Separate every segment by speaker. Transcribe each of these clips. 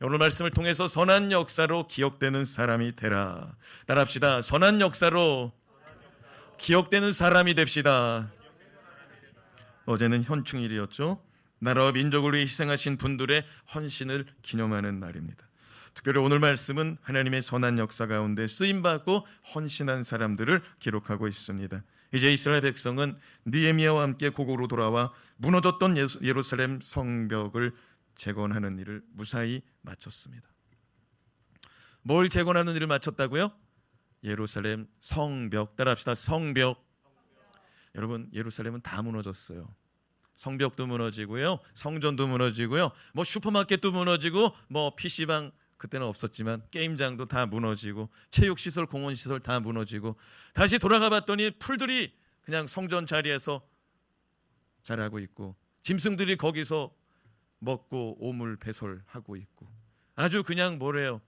Speaker 1: 오늘 말씀을 통해서 선한 역사로 기억되는 사람이 되라. 따라합시다. 선한 역사로 기억되는 사람이 됩시다. 어제는 현충일이었죠. 나라와 민족을 위해 희생하신 분들의 헌신을 기념하는 날입니다. 특별히 오늘 말씀은 하나님의 선한 역사 가운데 쓰임받고 헌신한 사람들을 기록하고 있습니다. 이제 이스라엘 백성은 느헤미야와 함께 고국으로 돌아와 무너졌던 예루살렘 성벽을 재건하는 일을 무사히 마쳤습니다. 뭘 재건하는 일을 마쳤다고요? 예루살렘 성벽. 따라합시다. 성벽. 여러분, 예루살렘은 다 무너졌어요. 성벽도 무너지고요, 성전도 무너지고요, 뭐 슈퍼마켓도 무너지고, 뭐 PC방 그때는 없었지만 게임장도 다 무너지고, 체육시설, 공원시설 다 무너지고, 다시 돌아가 봤더니 풀들이 그냥 성전 자리에서 자라고 있고, 짐승들이 거기서 먹고 오물 배설하고 있고, 아주 그냥 뭐래요.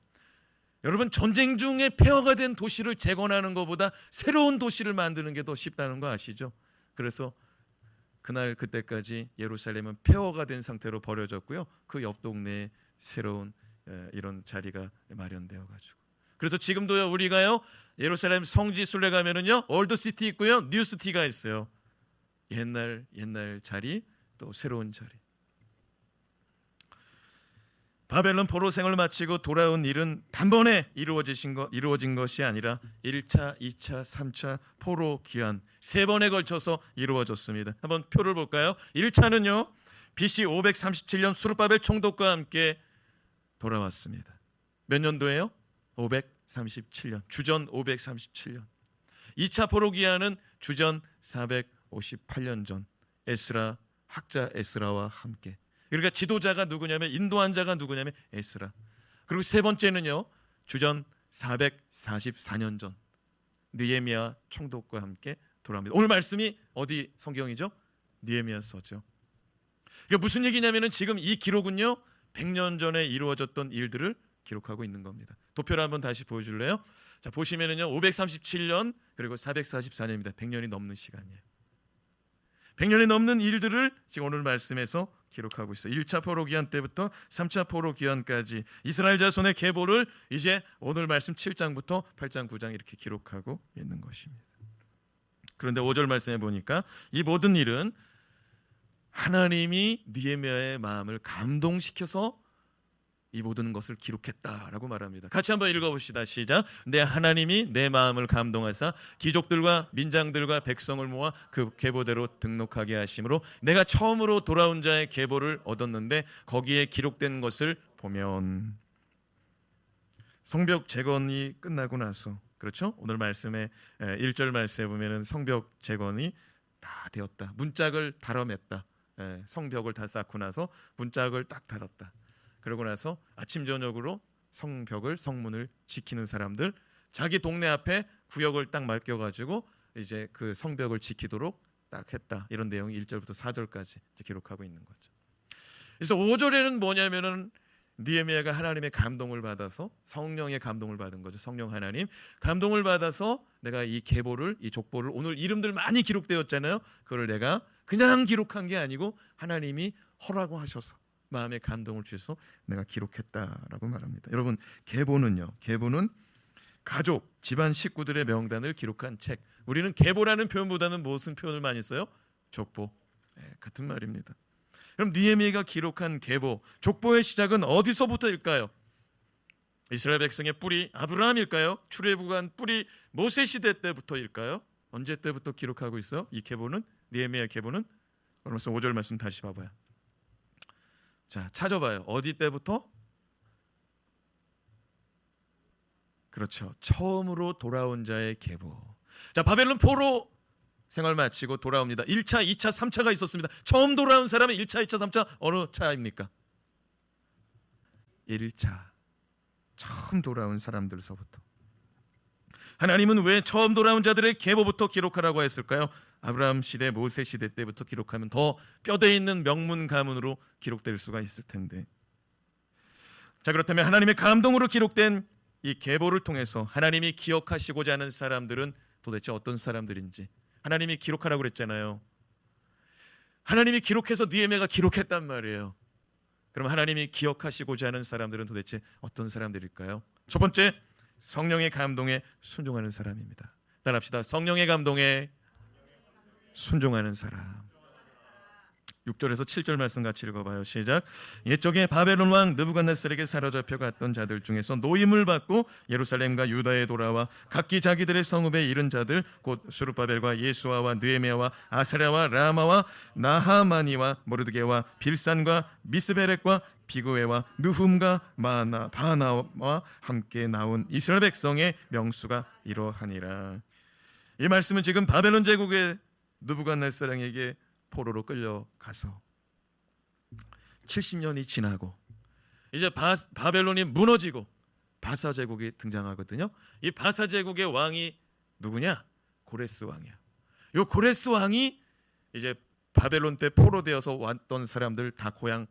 Speaker 1: 여러분, 전쟁 중에 폐허가 된 도시를 재건하는 것보다 새로운 도시를 만드는 게 더 쉽다는 거 아시죠? 그래서 그날 그때까지 예루살렘은 폐허가 된 상태로 버려졌고요, 그 옆 동네에 새로운 이런 자리가 마련되어 가지고, 그래서 지금도요, 우리가요 예루살렘 성지 순례 가면은요 올드시티 있고요, 뉴시티가 있어요. 옛날 자리, 또 새로운 자리. 바벨론 포로 생을 마치고 돌아온 일은 단번에 이루어진 것이 아니라 1차, 2차, 3차 포로 귀환 3번에 걸쳐서 이루어졌습니다. 한번 표를 볼까요? 1차는요 BC 537년 수르바벨 총독과 함께 돌아왔습니다. 몇 년도예요? 537년, 주전 537년. 2차 포로 귀환은 주전 458년 전, 에스라, 학자 에스라와 함께. 그러니까 지도자가 누구냐면, 인도한 자가 누구냐면 에스라. 그리고 세 번째는요 주전 444년 전, 느헤미야 총독과 함께 돌아옵니다. 오늘 말씀이 어디 성경이죠? 느헤미야서죠. 그러니까 무슨 얘기냐면은 지금 이 기록은요 100년 전에 이루어졌던 일들을 기록하고 있는 겁니다. 도표를 한번 다시 보여줄래요? 자, 보시면은요 537년 그리고 444년입니다. 100년이 넘는 시간이에요. 100년이 넘는 일들을 지금 오늘 말씀에서 기록하고 있어요. 1차 포로 귀환 때부터 3차 포로 귀환까지 이스라엘 자손의 계보를 이제 오늘 말씀 7장부터 8장 9장 이렇게 기록하고 있는 것입니다. 그런데 5절 말씀에 보니까 이 모든 일은 하나님이 느헤미야의 마음을 감동시켜서 이 모든 것을 기록했다라고 말합니다. 같이 한번 읽어봅시다. 시작. 내 하나님이 내 마음을 감동하사 귀족들과 민장들과 백성을 모아 그 계보대로 등록하게 하심으로 내가 처음으로 돌아온 자의 계보를 얻었는데 거기에 기록된 것을 보면, 성벽 재건이 끝나고 나서, 그렇죠? 오늘 말씀에 1절 말씀에 보면은 성벽 재건이 다 되었다. 문짝을 달아맸다. 성벽을 다 쌓고 나서 문짝을 딱 달았다. 그러고 나서 아침 저녁으로 성벽을, 성문을 지키는 사람들, 자기 동네 앞에 구역을 딱 맡겨가지고 이제 그 성벽을 지키도록 딱 했다. 이런 내용이 1절부터 4절까지 기록하고 있는 거죠. 그래서 5절에는 뭐냐면은 느헤미야가 하나님의 감동을 받아서, 성령의 감동을 받은 거죠. 성령 하나님 감동을 받아서 내가 이 계보를, 이 족보를, 오늘 이름들 많이 기록되었잖아요. 그걸 내가 그냥 기록한 게 아니고 하나님이 허락을 하셔서 마음의 감동을 주셔서 내가 기록했다라고 말합니다. 여러분, 계보는요, 계보는 가족, 집안 식구들의 명단을 기록한 책. 우리는 계보라는 표현보다는 무슨 표현을 많이 써요? 족보. 같은 말입니다. 그럼 느헤미야가 기록한 계보, 족보의 시작은 어디서부터일까요? 이스라엘 백성의 뿌리 아브라함일까요? 출애굽한 뿌리 모세 시대 때부터일까요? 언제 때부터 기록하고 있어요? 이 계보는, 느헤미야 계보는? 그러면서 5절 말씀 다시 봐봐요. 자, 찾아봐요. 어디 때부터? 그렇죠. 처음으로 돌아온 자의 계보. 자, 바벨론 포로 생활 마치고 돌아옵니다. 1차, 2차, 3차가 있었습니다. 처음 돌아온 사람은 1차, 2차, 3차 어느 차입니까? 1차. 처음 돌아온 사람들서부터. 하나님은 왜 처음 돌아온 자들의 계보부터 기록하라고 했을까요? 아브라함 시대, 모세 시대 때부터 기록하면 더 뼈대 있는 명문 가문으로 기록될 수가 있을 텐데. 자, 그렇다면 하나님의 감동으로 기록된 이 계보를 통해서 하나님이 기억하시고자 하는 사람들은 도대체 어떤 사람들인지 하나님이 기록하라고 그랬잖아요. 하나님이 기록해서 느헤미야가 기록했단 말이에요. 그럼 하나님이 기억하시고자 하는 사람들은 도대체 어떤 사람들일까요? 첫 번째, 성령의 감동에 순종하는 사람입니다. 따라합시다. 성령의 감동에 순종하는 사람. 6절에서 7절 말씀 같이 읽어봐요. 시작. 옛적에 바벨론 왕 느부갓네살에게 사로잡혀 갔던 자들 중에서 노임을 받고 예루살렘과 유다에 돌아와 각기 자기들의 성읍에 이른 자들 곧 스룹바벨과 예수아와 느헤미야와 아사랴와 라마와 나하마니와 모르드게와 빌산과 미스베렉과 비그웨와 느훔과 바나와 함께 나온 이스라엘 백성의 명수가 이러하니라. 이 말씀은 지금 바벨론 제국의 느부갓네살에게 포로로 끌려가서 70년이 지나고 이제 바벨론이 무너지고 바사 제국이 등장하거든요. 이 바사 제국의 왕이 누구냐? 고레스 왕이야. 이 고레스 왕이 이제 바벨론 때 포로되어서 왔던 사람들 다 고향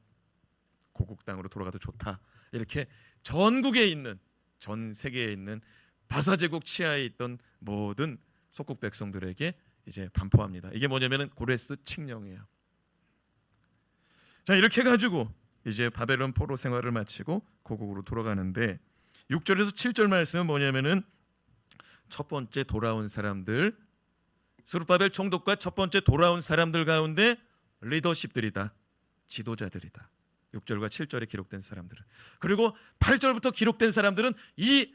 Speaker 1: 고국 땅으로 돌아가도 좋다. 이렇게 전국에 있는, 전 세계에 있는 바사 제국 치하에 있던 모든 속국 백성들에게 이제 반포합니다. 이게 뭐냐면은 고레스 칙령이에요. 자, 이렇게 가지고 이제 바벨론 포로 생활을 마치고 고국으로 돌아가는데 6절에서 7절 말씀은 뭐냐면은 첫 번째 돌아온 사람들, 스룹바벨 총독과 첫 번째 돌아온 사람들 가운데 리더십들이다, 지도자들이다. 6절과 7절에 기록된 사람들은, 그리고 8절부터 기록된 사람들은 이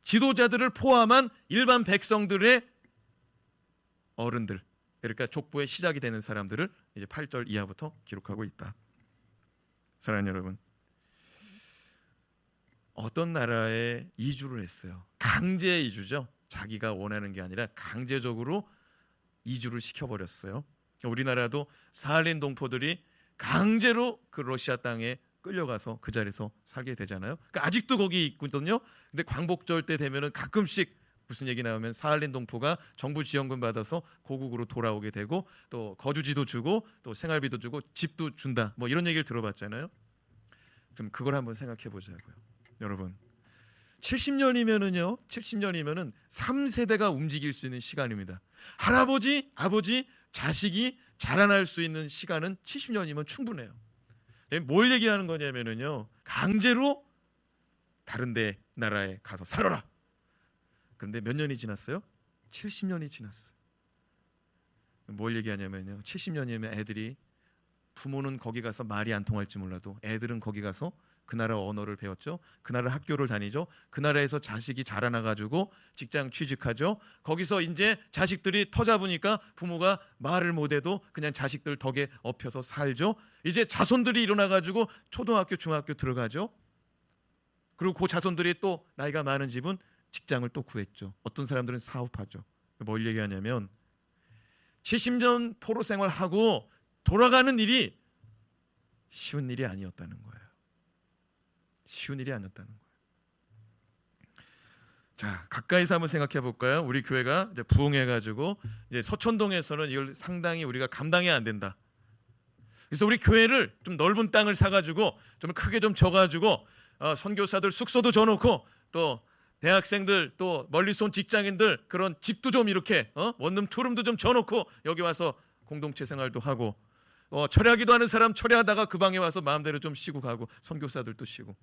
Speaker 1: 지도자들을 포함한 일반 백성들의 어른들, 그러니까 족보의 시작이 되는 사람들을 이제 8절 이하부터 기록하고 있다. 사랑하는 여러분, 어떤 나라에 이주를 했어요. 강제 이주죠. 자기가 원하는 게 아니라 강제적으로 이주를 시켜버렸어요. 우리나라도 사할린 동포들이 강제로 그 러시아 땅에 끌려가서 그 자리에서 살게 되잖아요. 그러니까 아직도 거기 있거든요. 근데 광복절 때 되면은 가끔씩 무슨 얘기 나오면 사할린 동포가 정부 지원금 받아서 고국으로 돌아오게 되고 또 거주지도 주고 또 생활비도 주고 집도 준다, 뭐 이런 얘기를 들어봤잖아요. 그럼 그걸 한번 생각해 보자고요. 여러분, 70년이면은요 70년이면은 3세대가 움직일 수 있는 시간입니다. 할아버지, 아버지, 자식이 자라날 수 있는 시간은 70년이면 충분해요. 뭘 얘기하는 거냐면은요, 강제로 다른 데 나라에 가서 살아라. 그런데 몇 년이 지났어요? 70년이 지났어요. 뭘 얘기하냐면요, 70년이면 애들이, 부모는 거기 가서 말이 안 통할지 몰라도 애들은 거기 가서 그 나라 언어를 배웠죠. 그 나라 학교를 다니죠. 그 나라에서 자식이 자라나가지고 직장 취직하죠. 거기서 이제 자식들이 터잡으니까 부모가 말을 못해도 그냥 자식들 덕에 업혀서 살죠. 이제 자손들이 일어나가지고 초등학교, 중학교 들어가죠. 그리고 그 자손들이 또 나이가 많은 집은 직장을 또 구했죠. 어떤 사람들은 사업하죠. 뭘 얘기하냐면 70년 포로 생활하고 돌아가는 일이 쉬운 일이 아니었다는 거예요. 쉬운 일이 아니었다는 거예요. 자, 가까이서 한번 생각해 볼까요? 우리 교회가 이제 부흥해가지고 이제 서천동에서는 이걸 상당히 우리가 감당이 안 된다. 그래서 우리 교회를 좀 넓은 땅을 사가지고 좀 크게 좀 져가지고 선교사들 숙소도 져놓고 또 대학생들 또 멀리서 온 직장인들 그런 집도 좀 이렇게 원룸 투룸도 좀 져놓고 여기 와서 공동체 생활도 하고 철야기도 하는 사람 철야하다가 그 방에 와서 마음대로 좀 쉬고 가고 선교사들도 쉬고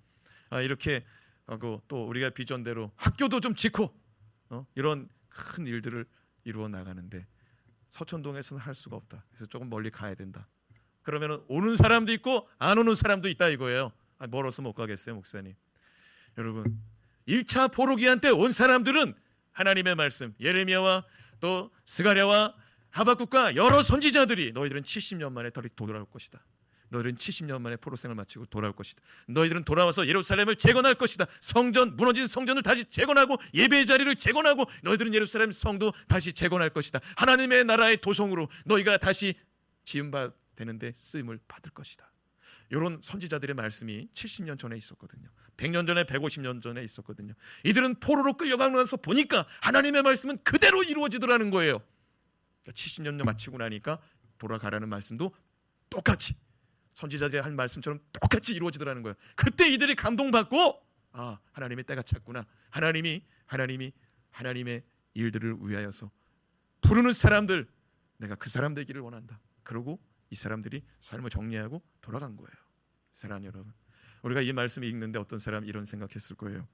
Speaker 1: 이렇게 하고 또 우리가 비전대로 학교도 좀 짓고 이런 큰 일들을 이루어 나가는데 서천동에서는 할 수가 없다. 그래서 조금 멀리 가야 된다. 그러면 오는 사람도 있고 안 오는 사람도 있다 이거예요. 멀어서 못 가겠어요, 목사님. 여러분, 1차 포로기한 때 온 사람들은 하나님의 말씀, 예레미야와 또 스가랴와 하박국과 여러 선지자들이 너희들은 70년 만에 돌아올 것이다. 너희들은 70년 만에 포로생을 마치고 돌아올 것이다. 너희들은 돌아와서 예루살렘을 재건할 것이다. 성전, 무너진 성전을 다시 재건하고 예배의 자리를 재건하고 너희들은 예루살렘 성도 다시 재건할 것이다. 하나님의 나라의 도성으로 너희가 다시 지음되는데 쓰임을 받을 것이다. 이런 선지자들의 말씀이 70년 전에 있었거든요. 100년 전에 150년 전에 있었거든요. 이들은 포로로 끌려가면서 보니까 하나님의 말씀은 그대로 이루어지더라는 거예요. 70년 마치고 나니까 돌아가라는 말씀도 똑같이 선지자들이 한 말씀처럼 똑같이 이루어지더라는 거예요. 그때 이들이 감동받고 하나님의 때가 찼구나. 하나님의 일들을 위하여서 부르는 사람들, 내가 그 사람 되기를 원한다. 그러고 이 사람들이 삶을 정리하고 돌아간 거예요. 사랑하는 여러분, 우리가 이 말씀을 읽는데 어떤 사람이 이런 생각했을 거예요.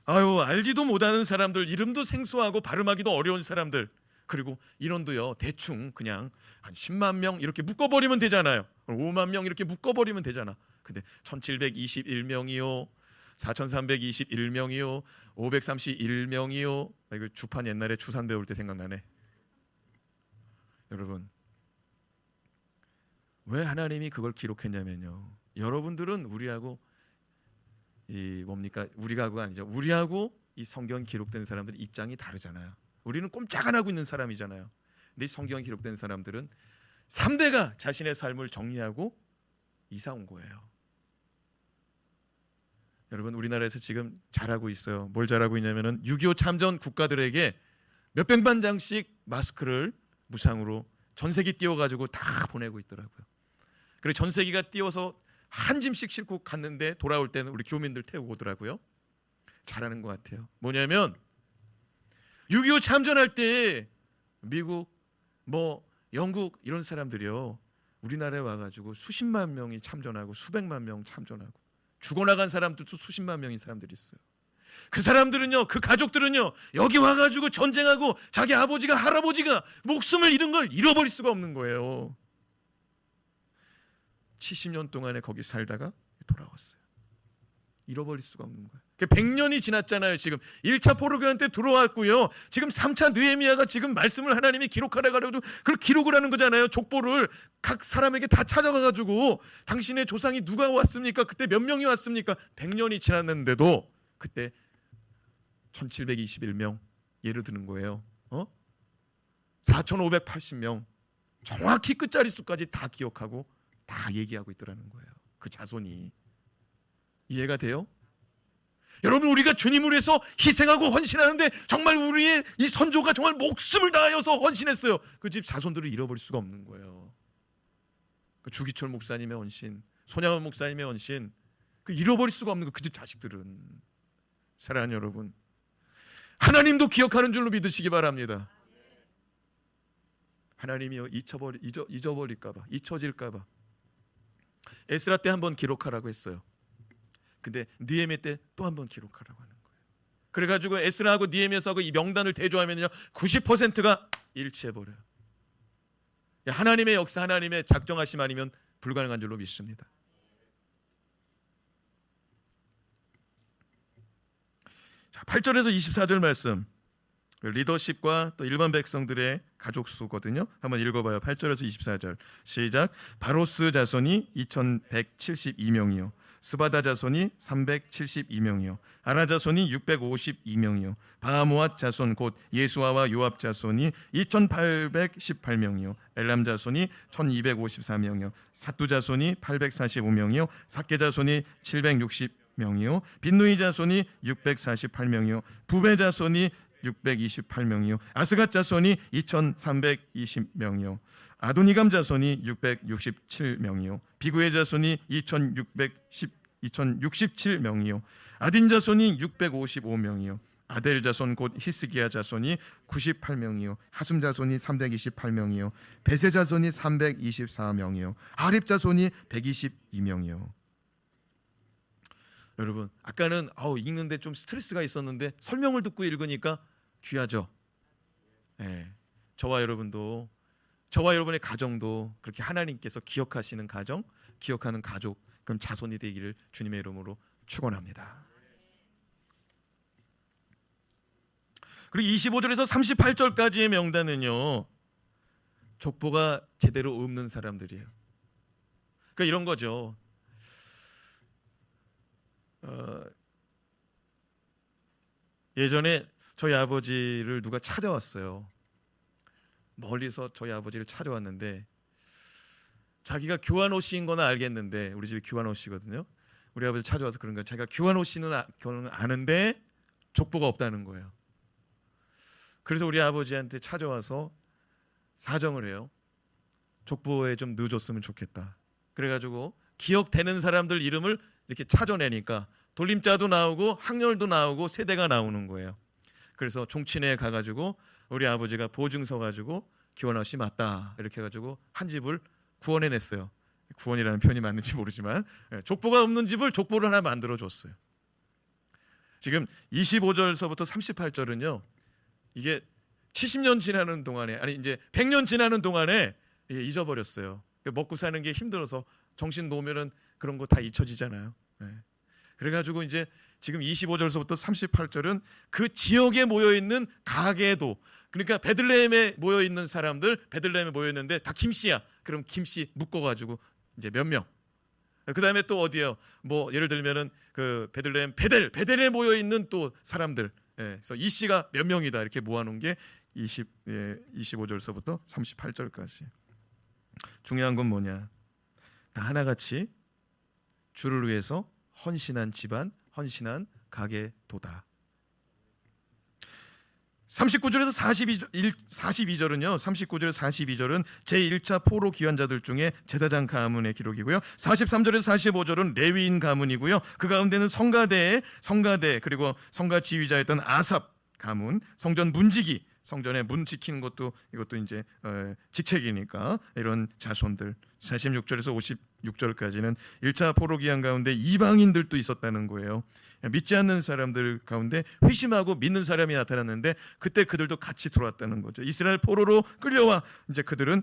Speaker 1: 아유, 알지도 못하는 사람들, 이름도 생소하고 발음하기도 어려운 사람들, 그리고 인원도요 대충 그냥 한 10만 명 이렇게 묶어버리면 되잖아요. 5만 명 이렇게 묶어버리면 되잖아. 근데 1721명이요, 4321명이요, 531명이요. 이거 주판 옛날에 주산 배울 때 생각나네. 여러분, 왜 하나님이 그걸 기록했냐면요, 여러분들은 우리하고 이 뭡니까, 우리가가 아니죠, 우리하고 이 성경 기록된 사람들 입장이 다르잖아요. 우리는 꼼짝 안 하고 있는 사람이잖아요. 근데 이 성경에 기록된 사람들은 3대가 자신의 삶을 정리하고 이사 온 거예요. 여러분, 우리나라에서 지금 잘하고 있어요. 뭘 잘하고 있냐면은 6.25 참전 국가들에게 몇백만 장씩 마스크를 무상으로 전세기 띄워가지고 다 보내고 있더라고요. 그리고 전세기가 띄워서 한 짐씩 싣고 갔는데 돌아올 때는 우리 교민들 태우고 오더라고요. 잘하는 것 같아요. 뭐냐면 6.25 참전할 때 미국, 영국 이런 사람들이요, 우리나라에 와가지고 수십만 명이 참전하고 수백만 명 참전하고 죽어나간 사람들도 수십만 명의 사람들이 있어요. 그 사람들은요, 그 가족들은요, 여기 와가지고 전쟁하고 자기 아버지가 할아버지가 목숨을 잃은 걸 잃어버릴 수가 없는 거예요. 70년 동안에 거기 살다가 돌아왔어요. 잃어버릴 수가 없는 거예요. 100년이 지났잖아요. 지금 1차 포로교환 때 들어왔고요, 지금 3차 느헤미야가 지금 말씀을 하나님이 기록하라고 가지고 그걸 기록을 하는 거잖아요. 족보를 각 사람에게 다 찾아가가지고 당신의 조상이 누가 왔습니까? 그때 몇 명이 왔습니까? 100년이 지났는데도 그때 1721명 예를 드는 거예요. 4580명 정확히 끝자리 수까지 다 기억하고 다 얘기하고 있더라는 거예요. 그 자손이. 이해가 돼요? 여러분, 우리가 주님을 위해서 희생하고 헌신하는데 정말 우리의 이 선조가 정말 목숨을 다하여서 헌신했어요. 그 집 자손들을 잃어버릴 수가 없는 거예요. 그 주기철 목사님의 헌신, 손양원 목사님의 헌신, 그 잃어버릴 수가 없는 거. 그 집 자식들은. 사랑하는 여러분, 하나님도 기억하는 줄로 믿으시기 바랍니다. 하나님이요, 잊어버릴까봐, 잊혀질까봐 에스라 때 한번 기록하라고 했어요. 근데 느헤미야 때 또 한 번 기록하라고 하는 거예요. 그래가지고 에스라하고 느헤미야하고 이 명단을 대조하면요 90%가 일치해버려요. 하나님의 역사, 하나님의 작정하심 아니면 불가능한 줄로 믿습니다. 자, 8절에서 24절 말씀, 리더십과 또 일반 백성들의 가족 수거든요. 한번 읽어봐요. 8절에서 24절 시작. 바로스 자손이 2172명이요, 스바다 자손이 372명이요, 아라 자손이 652명이요, 바하모앗 자손 곧 예수아와 요압 자손이 2818명이요, 엘람 자손이 1254명이요, 사뚜 자손이 845명이요, 삭게 자손이 760명이요, 빈누이 자손이 648명이요, 부베 자손이 628명이요, 아스갓 자손이 2320명이요, 아도니감 자손이 667명이요, 비구의 자손이 2067명이요, 아딘 자손이 655명이요, 아델 자손 곧 히스기야 자손이 98명이요, 하숨 자손이 328명이요, 베세 자손이 324명이요, 아립 자손이 122명이요. 여러분, 아까는 읽는데 좀 스트레스가 있었는데 설명을 듣고 읽으니까 귀하죠. 저와 여러분도, 저와 여러분의 가정도 그렇게 하나님께서 기억하시는 가정, 기억하는 가족, 그럼 자손이 되기를 주님의 이름으로 축원합니다. 그리고 25절에서 38절까지의 명단은요, 족보가 제대로 없는 사람들이에요. 그러니까 이런 거죠. 예전에 저희 아버지를 누가 찾아왔어요. 멀리서 저희 아버지를 찾아왔는데 자기가 교환호 씨인 거는 알겠는데, 우리 집이 교환호 씨거든요. 우리 아버지 찾아와서 그런 거예요. 자기가 교환호 씨는 아는데 족보가 없다는 거예요. 그래서 우리 아버지한테 찾아와서 사정을 해요. 족보에 좀 넣어줬으면 좋겠다. 그래가지고 기억되는 사람들 이름을 이렇게 찾아내니까 돌림자도 나오고 학렬도 나오고 세대가 나오는 거예요. 그래서 종친회에 가가지고 우리 아버지가 보증서 가지고 기원호 씨 맞다 이렇게 해가지고 한 집을 구원해냈어요. 구원이라는 표현이 맞는지 모르지만 족보가 없는 집을 족보를 하나 만들어 줬어요. 지금 25절서부터 38절은요. 이게 70년 지나는 동안에, 아니 이제 100년 지나는 동안에 잊어버렸어요. 먹고 사는 게 힘들어서 정신 놓으면은 그런 거 다 잊혀지잖아요. 그래가지고 이제 지금 25절서부터 38절은 그 지역에 모여 있는 가게도, 그러니까 베들레헴에 모여 있는 사람들, 베들레헴에 모여 있는데 다 김씨야. 그럼 김씨 묶어가지고 이제 몇 명. 그 다음에 또 어디요? 뭐 예를 들면은 그 베들레헴 베델에 모여 있는 또 사람들. 그래서 이 씨가 몇 명이다 이렇게 모아놓은 게 25절서부터 38절까지. 중요한 건 뭐냐? 다 하나같이 주를 위해서 헌신한 집안, 헌신한 가게도다. 39절에서 42절은요. 39절에서 42절은 제1차 포로 귀환자들 중에 제사장 가문의 기록이고요. 43절에서 45절은 레위인 가문이고요. 그 가운데는 성가대 그리고 성가 지휘자였던 아삽 가문, 성전 문지기, 성전에 문 지키는 것도 이것도 이제 직책이니까 이런 자손들. 46절에서 56절까지는 1차 포로 귀환 가운데 이방인들도 있었다는 거예요. 믿지 않는 사람들 가운데 회심하고 믿는 사람이 나타났는데 그때 그들도 같이 들어왔다는 거죠. 이스라엘 포로로 끌려와 이제 그들은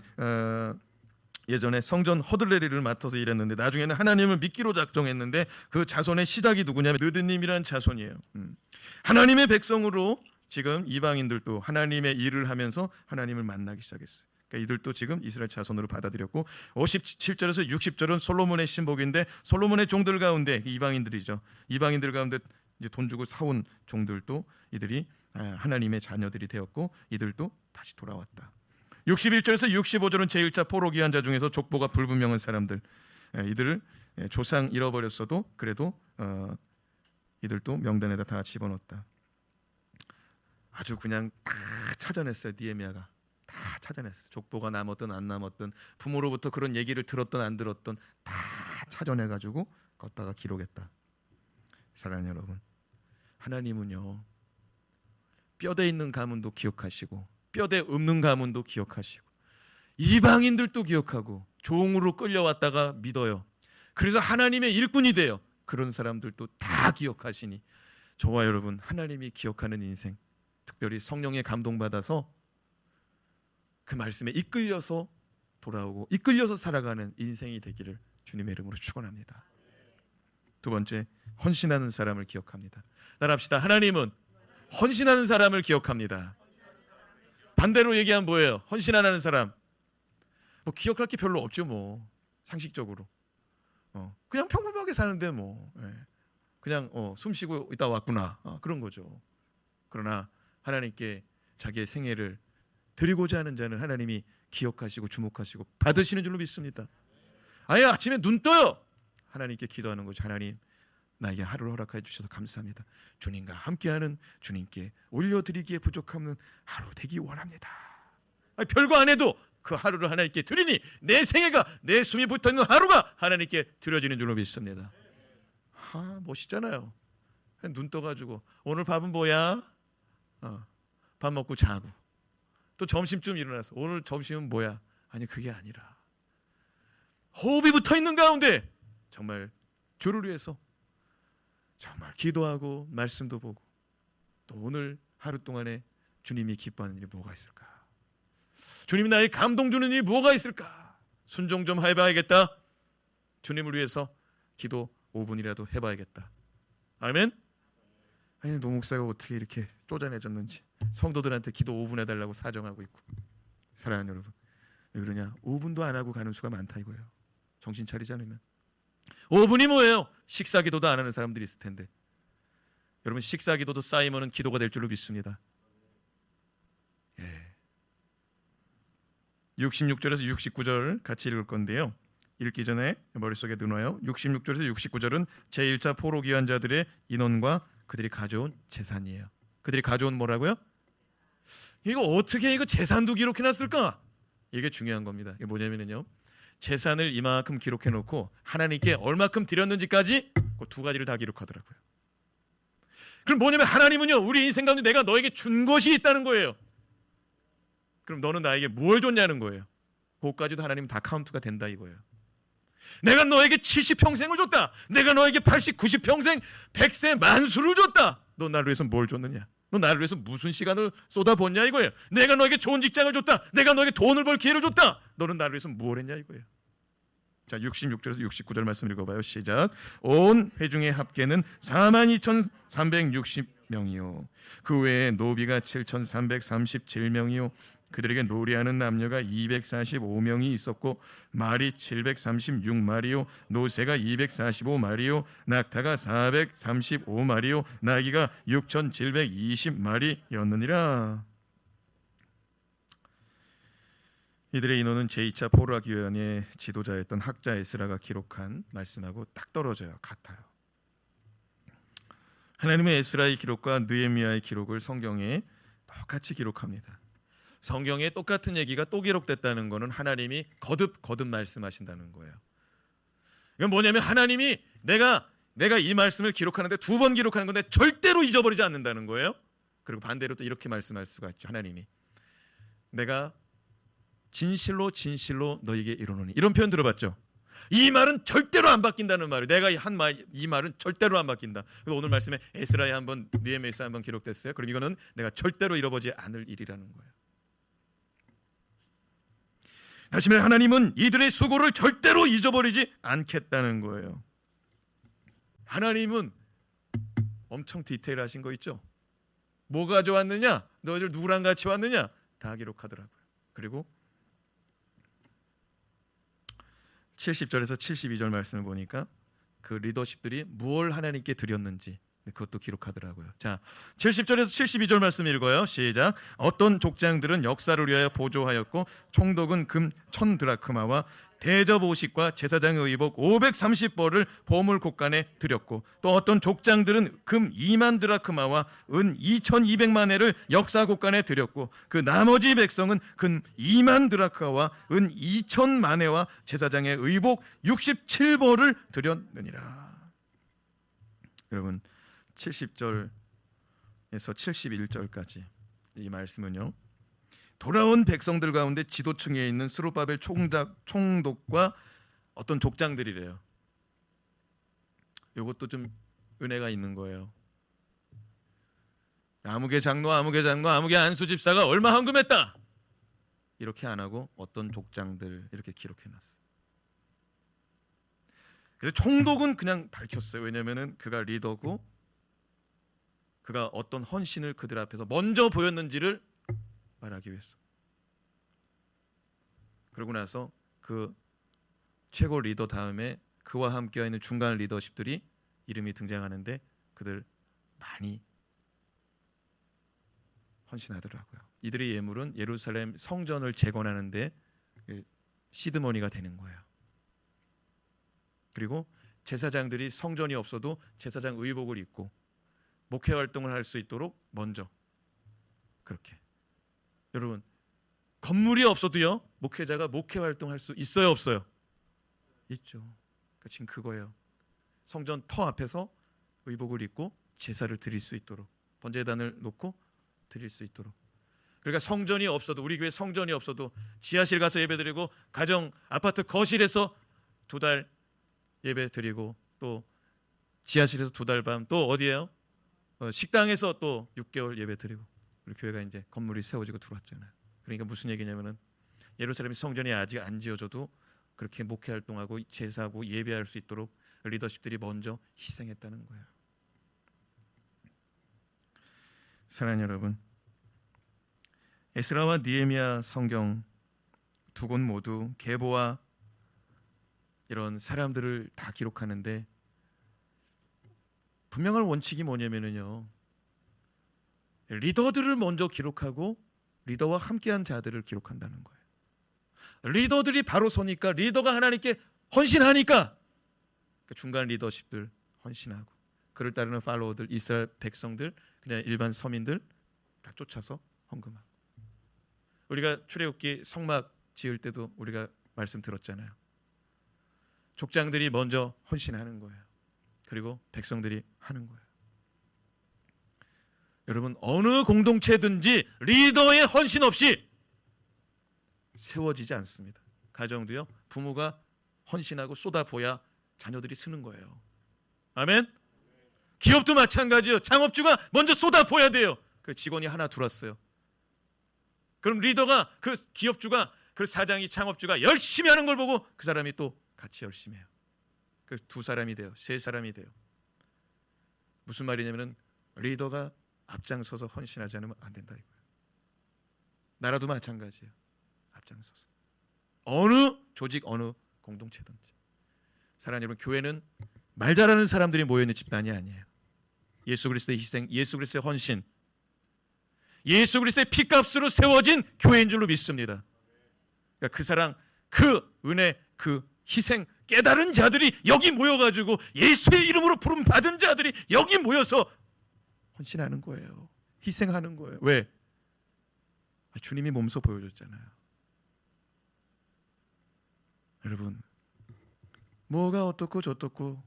Speaker 1: 예전에 성전 허들레리를 맡아서 일했는데 나중에는 하나님을 믿기로 작정했는데 그 자손의 시작이 누구냐면 느드님이라는 자손이에요. 하나님의 백성으로 지금 이방인들도 하나님의 일을 하면서 하나님을 만나기 시작했어요. 그러니까 이들도 지금 이스라엘 자손으로 받아들였고 57절에서 60절은 솔로몬의 신복인데 솔로몬의 종들 가운데 이방인들이죠. 이방인들 가운데 이제 돈 주고 사온 종들도 이들이 하나님의 자녀들이 되었고 이들도 다시 돌아왔다. 61절에서 65절은 제1차 포로 귀환자 중에서 족보가 불분명한 사람들, 이들을 조상 잃어버렸어도 그래도 이들도 명단에다 다 집어넣었다. 아주 그냥 다 찾아냈어요. 느헤미야가 다 찾아냈어요. 족보가 남았든 안 남았든 부모로부터 그런 얘기를 들었든 안 들었든 다 찾아내가지고 걷다가 기록했다. 사랑하는 여러분, 하나님은요 뼈대 있는 가문도 기억하시고 뼈대 없는 가문도 기억하시고 이방인들도 기억하고 종으로 끌려왔다가 믿어요. 그래서 하나님의 일꾼이 돼요. 그런 사람들도 다 기억하시니 저와 여러분 하나님이 기억하는 인생, 특별히 성령의 감동받아서 그 말씀에 이끌려서 돌아오고 이끌려서 살아가는 인생이 되기를 주님의 이름으로 축원합니다. 두 번째, 헌신하는 사람을 기억합니다. 따라합시다. 하나님은 헌신하는 사람을 기억합니다. 반대로 얘기하면 뭐예요? 헌신 안 하는 사람 뭐 기억할 게 별로 없죠. 뭐 상식적으로 그냥 평범하게 사는데 뭐 그냥 숨 쉬고 있다 왔구나 그런 거죠. 그러나 하나님께 자기의 생애를 드리고자 하는 자는 하나님이 기억하시고 주목하시고 받으시는 줄로 믿습니다. 아예 아침에 눈 떠요. 하나님께 기도하는 거죠. 하나님, 나에게 하루를 허락해 주셔서 감사합니다. 주님과 함께하는, 주님께 올려드리기에 부족함은 하루 되기 원합니다. 별거 안 해도 그 하루를 하나님께 드리니 내 생애가, 내 숨이 붙어있는 하루가 하나님께 드려지는 줄로 믿습니다. 멋있잖아요. 눈 떠가지고 오늘 밥은 뭐야? 밥 먹고 자고 또 점심쯤 일어나서 오늘 점심은 뭐야? 아니 그게 아니라 호흡이 붙어있는 가운데 정말 주를 위해서 정말 기도하고 말씀도 보고 또 오늘 하루 동안에 주님이 기뻐하는 일이 뭐가 있을까? 주님이 나에게 감동 주는 일이 뭐가 있을까? 순종 좀 해봐야겠다. 주님을 위해서 기도 5분이라도 해봐야겠다. 아멘? 아니 노 목사가 어떻게 이렇게 쪼잔해졌는지 성도들한테 기도 5분 해달라고 사정하고 있고. 사랑하는 여러분, 왜 그러냐? 5분도 안 하고 가는 수가 많다 이거예요. 정신 차리지 않으면. 5분이 뭐예요? 식사기도도 안 하는 사람들이 있을 텐데 여러분 식사기도도 쌓이면은 기도가 될 줄로 믿습니다. 66절에서 69절 같이 읽을 건데요. 읽기 전에 머릿속에 넣어요. 66절에서 69절은 제1차 포로 귀환자들의 인원과 그들이 가져온 재산이에요. 그들이 가져온 뭐라고요? 이거 어떻게 이거 재산도 기록해놨을까? 이게 중요한 겁니다. 이게 뭐냐면요, 재산을 이만큼 기록해놓고 하나님께 얼마큼 드렸는지까지 그 두 가지를 다 기록하더라고요. 그럼 뭐냐면 하나님은요 우리 인생 가운데 내가 너에게 준 것이 있다는 거예요. 그럼 너는 나에게 뭘 줬냐는 거예요. 그것까지도 하나님 다 카운트가 된다 이거예요. 내가 너에게 70평생을 줬다. 내가 너에게 80, 90평생, 100세 만수를 줬다. 너 나를 위해서 뭘 줬느냐? 너 나를 위해서 무슨 시간을 쏟아붓냐 이거예요. 내가 너에게 좋은 직장을 줬다. 내가 너에게 돈을 벌 기회를 줬다. 너는 나를 위해서 뭘 했냐 이거예요. 자, 66절에서 69절 말씀 읽어봐요. 시작. 온 회중의 합계는 42,360명이요 그 외에 노비가 7,337명이요 그들에게 노래하는 남녀가 245명이 있었고 말이 736마리요 노새가 245마리요 낙타가 435마리요 나귀가 6,720마리였느니라. 이들의 인원은 제2차 포로기원의 지도자였던 학자 에스라가 기록한 말씀하고 딱 떨어져요. 같아요. 하나님의 에스라의 기록과 느헤미야의 기록을 성경에 똑같이 기록합니다. 성경에 똑같은 얘기가 또 기록됐다는 것은 하나님이 거듭 말씀하신다는 거예요. 이건 뭐냐면 하나님이 내가 이 말씀을 기록하는데 2번 기록하는 건데 절대로 잊어버리지 않는다는 거예요. 그리고 반대로 또 이렇게 말씀할 수가 있죠. 하나님이 내가 진실로 너에게 이르노니, 이런 표현 들어봤죠? 이 말은 절대로 안 바뀐다는 말이에요. 내가 한 말, 이 말은 절대로 안 바뀐다. 그래서 오늘 말씀에 에스라에 한번, 느헤미야에 한번 기록됐어요. 그럼 이거는 내가 절대로 잃어버리지 않을 일이라는 거예요. 다시 말해 하나님은 이들의 수고를 절대로 잊어버리지 않겠다는 거예요. 하나님은 엄청 디테일하신 거 있죠? 뭐가 좋았느냐? 너희들 누구랑 같이 왔느냐? 다 기록하더라고요. 그리고 70절에서 72절 말씀을 보니까 그 리더십들이 무엇을 하나님께 드렸는지 그것도 기록하더라고요. 자, 70절에서 72절 말씀 읽어요. 시작. 어떤 족장들은 역사를 위하여 보조하였고 총독은 금 1000드라크마와 대접 오식과 제사장의 의복 530벌을 보물 곳간에 드렸고 또 어떤 족장들은 금 2만 드라크마와 은 2200만 회를 역사 곳간에 드렸고 그 나머지 백성은 금 2만 드라크마와 은 2000만 회와 제사장의 의복 67벌을 드렸느니라. 여러분 70절에서 71절까지 이 말씀은요, 돌아온 백성들 가운데 지도층에 있는 스룹바벨 총독과 어떤 족장들이래요. 이것도 좀 은혜가 있는 거예요. 아무개 장로, 아무개 안수 집사가 얼마 헌금했다 이렇게 안 하고 어떤 족장들 이렇게 기록해놨어요. 그래서 총독은 그냥 밝혔어요. 왜냐하면 그가 리더고 그가 어떤 헌신을 그들 앞에서 먼저 보였는지를 말하기 위해서. 그러고 나서 그 최고 리더 다음에 그와 함께 있는 중간 리더십들이 이름이 등장하는데 그들 많이 헌신하더라고요. 이들의 예물은 예루살렘 성전을 재건하는데 시드머니가 되는 거예요. 그리고 제사장들이 성전이 없어도 제사장 의복을 입고 목회 활동을 할 수 있도록 먼저 그렇게. 여러분 건물이 없어도요 목회자가 목회 활동할 수 있어요 없어요? 있죠. 그러니까 지금 그거예요. 성전 터 앞에서 의복을 입고 제사를 드릴 수 있도록 번제단을 놓고 드릴 수 있도록. 그러니까 성전이 없어도 우리 교회 성전이 없어도 지하실 가서 예배드리고 가정 아파트 거실에서 2달 예배드리고 또 지하실에서 2달 밤 또 어디예요? 식당에서 또 6개월 예배드리고 우리 교회가 이제 건물이 세워지고 들어왔잖아요. 그러니까 무슨 얘기냐면은 예루살렘 성전이 아직 안 지어져도 그렇게 목회 활동하고 제사하고 예배할 수 있도록 리더십들이 먼저 희생했다는 거예요. 사랑하는 여러분, 에스라와 느헤미야 성경 2권 모두 계보와 이런 사람들을 다 기록하는데 분명한 원칙이 뭐냐면요, 리더들을 먼저 기록하고 리더와 함께한 자들을 기록한다는 거예요. 리더들이 바로 서니까 리더가 하나님께 헌신하니까 중간 리더십들 헌신하고 그를 따르는 팔로워들 이스라엘 백성들 그냥 일반 서민들 다 쫓아서 헌금하고. 우리가 출애굽기 성막 지을 때도 우리가 말씀 들었잖아요. 족장들이 먼저 헌신하는 거예요. 그리고 백성들이 하는 거예요. 여러분 어느 공동체든지 리더의 헌신 없이 세워지지 않습니다. 가정도요 부모가 헌신하고 쏟아부어야 자녀들이 쓰는 거예요. 아멘. 기업도 마찬가지예요. 창업주가 먼저 쏟아부어야 돼요. 그 직원이 하나 들어왔어요. 그럼 리더가, 그 기업주가, 그 사장이, 창업주가 열심히 하는 걸 보고 그 사람이 또 같이 열심히 해요. 그 두 사람이 돼요. 세 사람이 돼요. 무슨 말이냐면은 리더가 앞장서서 헌신하지 않으면 안 된다 이거예요. 나라도 마찬가지예요. 앞장서서. 어느 조직, 어느 공동체든지. 사랑하는 여러분, 교회는 말 잘하는 사람들이 모여있는 집단이 아니에요. 예수 그리스도의 희생, 예수 그리스도의 헌신, 예수 그리스도의 피값으로 세워진 교회인 줄로 믿습니다. 그러니까 그 사랑, 그 은혜, 그 희생 깨달은 자들이 여기 모여가지고 예수의 이름으로 부름 받은 자들이 여기 모여서 헌신하는 거예요. 희생하는 거예요. 왜? 주님이 몸소 보여줬잖아요. 여러분, 뭐가 어떻고 저떻고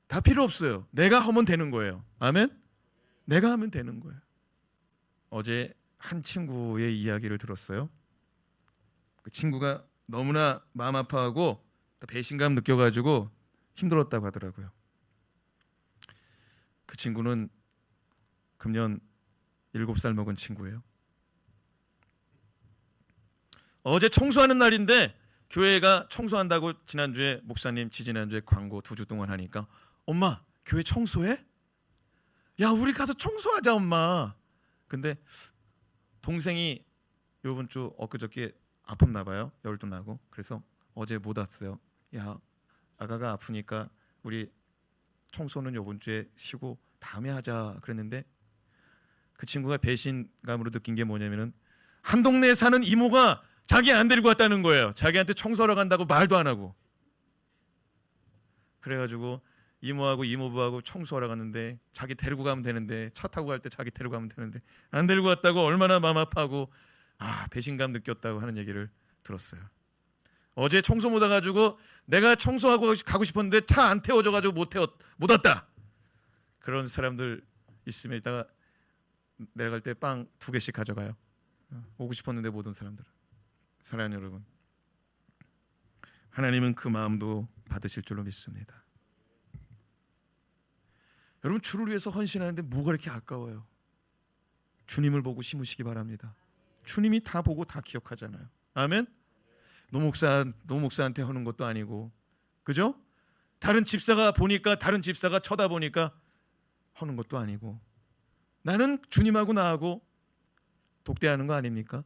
Speaker 1: 다 필요 없어요. 내가 하면 되는 거예요. 아멘? 내가 하면 되는 거예요. 어제 한 친구의 이야기를 들었어요. 그 친구가 너무나 마음 아파하고 배신감 느껴가지고 힘들었다고 하더라고요. 그 친구는 금년 7살 먹은 친구예요. 어제 청소하는 날인데 교회가 청소한다고 지난주에 목사님 지지난주에 광고 2주 동안 하니까 엄마 교회 청소해? 야 우리 가서 청소하자 엄마. 근데 동생이 요번 주 엊그저께 아팠나 봐요. 열도 나고. 그래서 어제 못 왔어요. 야 아가가 아프니까 우리 청소는 요번 주에 쉬고 다음에 하자 그랬는데 그 친구가 배신감으로 느낀 게 뭐냐면은 한 동네에 사는 이모가 자기 안 데리고 왔다는 거예요. 자기한테 청소하러 간다고 말도 안 하고. 그래가지고 이모하고 이모부하고 청소하러 갔는데 자기 데리고 가면 되는데 차 타고 갈 때 자기 데리고 가면 되는데 안 데리고 왔다고 얼마나 마음 아파하고 배신감 느꼈다고 하는 얘기를 들었어요. 어제 청소 못 와가지고 내가 청소하고 가고 싶었는데 차 안 태워줘가지고 못 왔다. 그런 사람들 있으면 이따가 내려갈 때 빵 2개씩 가져가요. 오고 싶었는데 못 온 사람들은. 사랑하는 여러분, 하나님은 그 마음도 받으실 줄로 믿습니다. 여러분 주를 위해서 헌신하는데 뭐가 이렇게 아까워요? 주님을 보고 심으시기 바랍니다. 주님이 다 보고 다 기억하잖아요. 아멘. 노목사한테 하는 것도 아니고, 그죠? 다른 집사가 보니까 다른 집사가 쳐다보니까 하는 것도 아니고, 나는 주님하고 나하고 독대하는 거 아닙니까?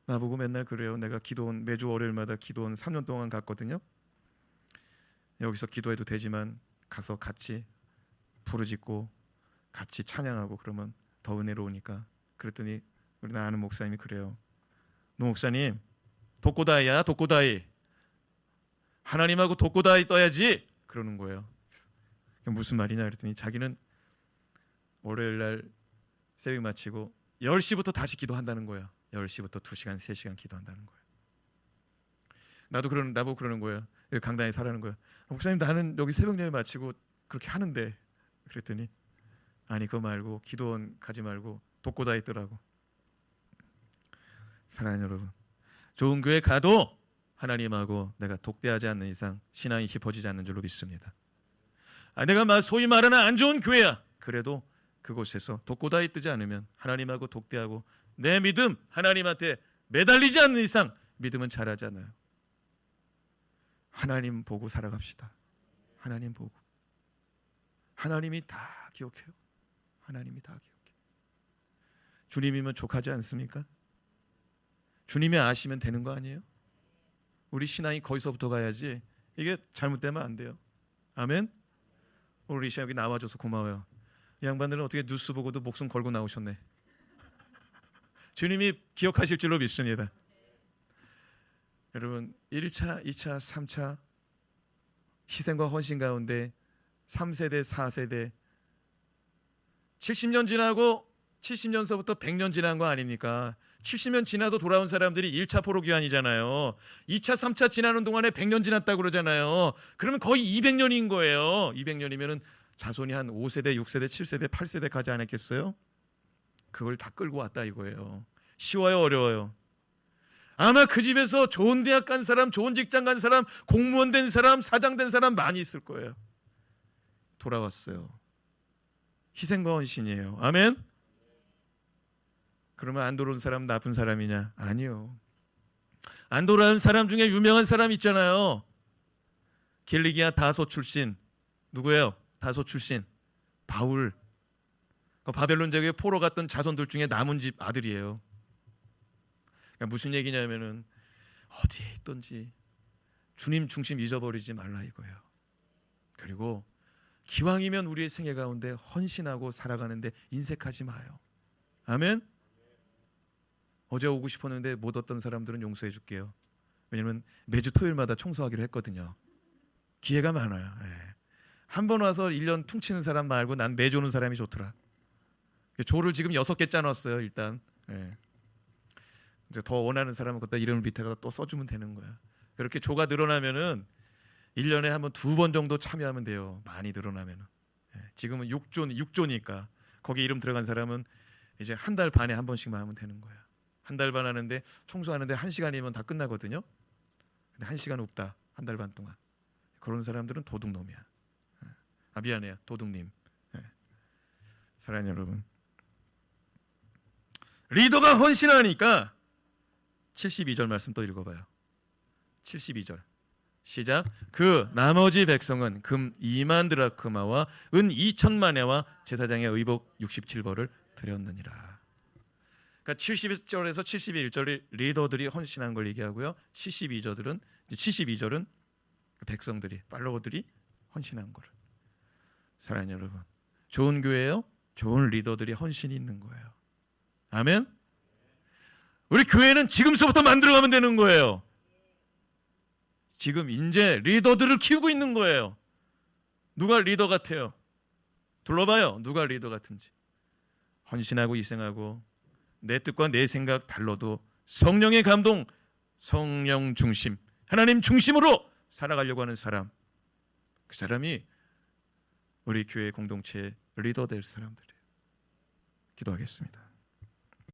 Speaker 1: 나보고 맨날 그래요. 내가 기도원 매주 월요일마다 기도원 3년 동안 갔거든요. 여기서 기도해도 되지만 가서 같이 부르짖고 같이 찬양하고 그러면 더 은혜로우니까. 그랬더니 우리 아는 목사님이 그래요. 노 목사님 독고다이야 독고다이. 하나님하고 독고다이 떠야지 그러는 거예요. 무슨 말이냐 그랬더니 자기는 월요일날 새벽 마치고 10시부터 다시 기도한다는 거예요. 10시부터 2시간 3시간 기도한다는 거예요. 나보고 그러는 거예요. 여기 강단에 살라는 거예요. 목사님 나는 여기 새벽 예배 마치고 그렇게 하는데. 그랬더니 아니 그거 말고 기도원 가지 말고 독고다 있더라고. 사랑하는 여러분, 좋은 교회 가도 하나님하고 내가 독대하지 않는 이상 신앙이 깊어지지 않는 줄로 믿습니다. 내가 소위 말하는 안 좋은 교회야. 그래도 그곳에서 독고다이 뜨지 않으면 하나님하고 독대하고 내 믿음 하나님한테 매달리지 않는 이상 믿음은 자라지 않아요. 하나님 보고 살아갑시다. 하나님 보고. 하나님이 다 기억해요. 하나님이 다 기억해요. 주님이면 족하지 않습니까? 주님이 아시면 되는 거 아니에요? 우리 신앙이 거기서부터 가야지. 이게 잘못되면 안 돼요. 아멘. 오늘 이 시간 여기 나와줘서 고마워요. 이 양반들은 어떻게 뉴스 보고도 목숨 걸고 나오셨네. 주님이 기억하실 줄로 믿습니다. 여러분 1차, 2차, 3차 희생과 헌신 가운데 3세대, 4세대 70년 지나고 70년서부터 100년 지난 거 아닙니까? 70년 지나도 돌아온 사람들이 1차 포로기한이잖아요. 2차, 3차 지나는 동안에 100년 지났다고 그러잖아요. 그러면 거의 200년인 거예요. 200년이면 자손이 한 5세대, 6세대, 7세대, 8세대 가지 않았겠어요? 그걸 다 끌고 왔다 이거예요. 쉬워요, 어려워요? 아마 그 집에서 좋은 대학 간 사람, 좋은 직장 간 사람, 공무원 된 사람, 사장 된 사람 많이 있을 거예요. 돌아왔어요. 희생과 헌신이에요. 아멘. 그러면 안 돌아온 사람 나쁜 사람이냐? 아니요. 안 돌아온 사람 중에 유명한 사람 있잖아요. 길리기아 다소 출신. 누구예요? 다소 출신. 바울. 바벨론 제국에 포로 갔던 자손들 중에 남은 집 아들이에요. 그러니까 무슨 얘기냐면은 어디에 있던지 주님 중심 잊어버리지 말라 이거예요. 그리고 기왕이면 우리의 생애 가운데 헌신하고 살아가는데 인색하지 마요. 아멘. 어제 오고 싶었는데 못 왔던 사람들은 용서해 줄게요. 왜냐면 매주 토요일마다 청소하기로 했거든요. 기회가 많아요. 한 번 와서 1년 퉁치는 사람 말고 난 매주 오는 사람이 좋더라. 조를 지금 6개 짜놨어요. 일단 이제 더 원하는 사람은 그때 이름을 밑에다 또 써주면 되는 거야. 그렇게 조가 늘어나면은 1년에 한번 2번 정도 참여하면 돼요. 많이 늘어나면은. 지금은 6조니까 거기 이름 들어간 사람은 이제 한 달 반에 한 번씩만 하면 되는 거야. 한 달 반 하는데 청소하는데 1시간이면 다 끝나거든요. 근데 1시간 없다. 한 달 반 동안. 그런 사람들은 도둑놈이야. 미안해요. 도둑님. 사랑하는 여러분. 리더가 헌신하니까 72절 말씀 또 읽어봐요. 72절 시작. 그 나머지 백성은 금 2만 드라크마와 은 2천만에와 제사장의 의복 67벌을 드렸느니라. 그러니까 71절에서 71절이 리더들이 헌신한 걸 얘기하고요. 72절은 백성들이 팔로워들이 헌신한 거를. 사랑하는 여러분, 좋은 교회요, 좋은 리더들이 헌신이 있는 거예요. 아멘. 우리 교회는 지금서부터 만들어가면 되는 거예요. 지금 이제 리더들을 키우고 있는 거예요. 누가 리더 같아요? 둘러봐요. 누가 리더 같은지. 헌신하고 희생하고 내 뜻과 내 생각 달라도 성령의 감동, 성령 중심, 하나님 중심으로 살아가려고 하는 사람, 그 사람이 우리 교회 공동체의 리더 될 사람들이에요. 기도하겠습니다.